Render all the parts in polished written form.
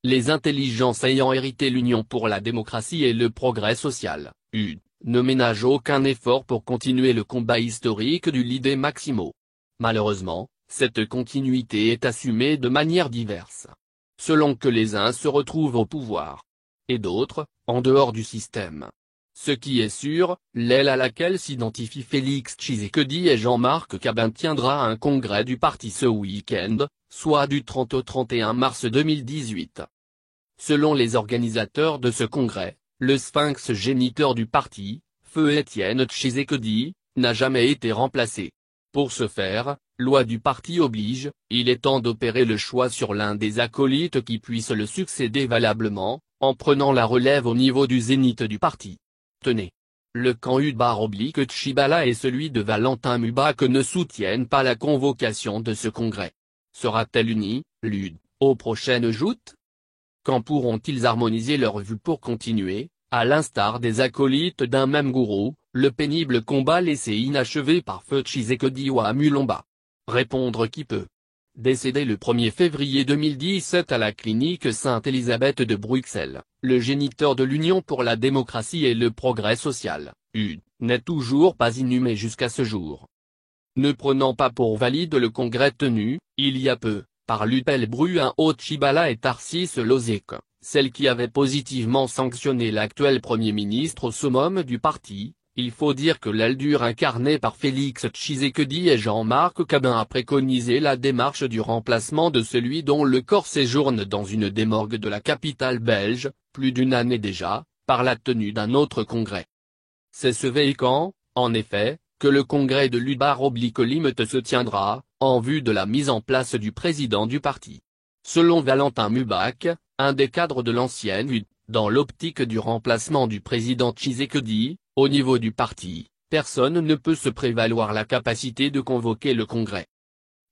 Les intelligences ayant hérité l'Union pour la démocratie et le progrès social, UD, ne ménagent aucun effort pour continuer le combat historique du leader Maximo. Malheureusement, cette continuité est assumée de manières diverses. Selon que les uns se retrouvent au pouvoir, et d'autres, en dehors du système. Ce qui est sûr, l'aile à laquelle s'identifient Félix Tshisekedi et Jean-Marc Kabin tiendra un congrès du parti ce week-end, soit du 30 au 31 mars 2018. Selon les organisateurs de ce congrès, le sphinx géniteur du parti, feu Étienne Tshisekedi, n'a jamais été remplacé. Pour ce faire, loi du parti oblige, il est temps d'opérer le choix sur l'un des acolytes qui puisse le succéder valablement, en prenant la relève au niveau du zénith du parti. Tenez. Le camp UD/Tshibala et celui de Valentin Mubak ne soutiennent pas la convocation de ce congrès. Sera-t-elle unie, l'UD, aux prochaines joutes? Quand pourront-ils harmoniser leurs vues pour continuer, à l'instar des acolytes d'un même gourou, le pénible combat laissé inachevé par feu Tshisekedi ou Mulumba? Répondre qui peut. Décédé le 1er février 2017 à la clinique Sainte-Élisabeth de Bruxelles, le géniteur de l'Union pour la démocratie et le progrès social, UD, n'est toujours pas inhumé jusqu'à ce jour. Ne prenant pas pour valide le congrès tenu, il y a peu, par l'UPEL Bruin Haut-Tshibala et Tarcisse Lozek, celle qui avait positivement sanctionné l'actuel Premier ministre au summum du parti. Il faut dire que l'aile dure incarnée par Félix Tshisekedi et Jean-Marc Kabin a préconisé la démarche du remplacement de celui dont le corps séjourne dans une des morgues de la capitale belge, plus d'une année déjà, par la tenue d'un autre congrès. C'est ce week-end, en effet, que le congrès de l'UD/Limete se tiendra, en vue de la mise en place du président du parti. Selon Valentin Mubak, un des cadres de l'ancienne UD, dans l'optique du remplacement du président Tshisekedi, au niveau du parti, personne ne peut se prévaloir la capacité de convoquer le congrès.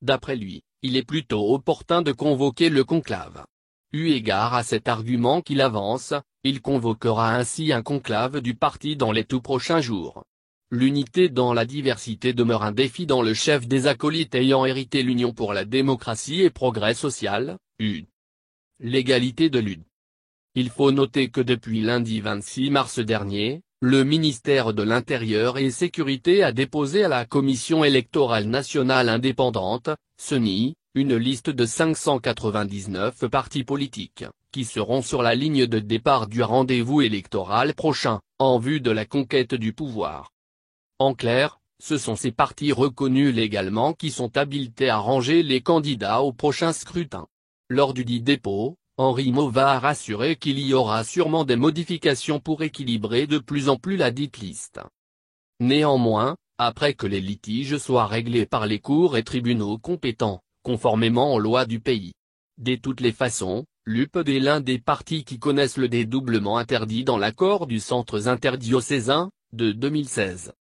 D'après lui, il est plutôt opportun de convoquer le conclave. Eu égard à cet argument qu'il avance, il convoquera ainsi un conclave du parti dans les tout prochains jours. L'unité dans la diversité demeure un défi dans le chef des acolytes ayant hérité l'Union pour la démocratie et progrès social, UD. L'égalité de l'UD. Il faut noter que depuis lundi 26 mars dernier, le ministère de l'Intérieur et Sécurité a déposé à la Commission électorale nationale indépendante, CENI, une liste de 599 partis politiques, qui seront sur la ligne de départ du rendez-vous électoral prochain, en vue de la conquête du pouvoir. En clair, ce sont ces partis reconnus légalement qui sont habilités à ranger les candidats au prochain scrutin. Lors du dit dépôt, Henri Mova a rassuré qu'il y aura sûrement des modifications pour équilibrer de plus en plus la dite liste. Néanmoins, après que les litiges soient réglés par les cours et tribunaux compétents, conformément aux lois du pays. De toutes les façons, l'UPED est l'un des partis qui connaissent le dédoublement interdit dans l'accord du Centre interdiocésain, de 2016.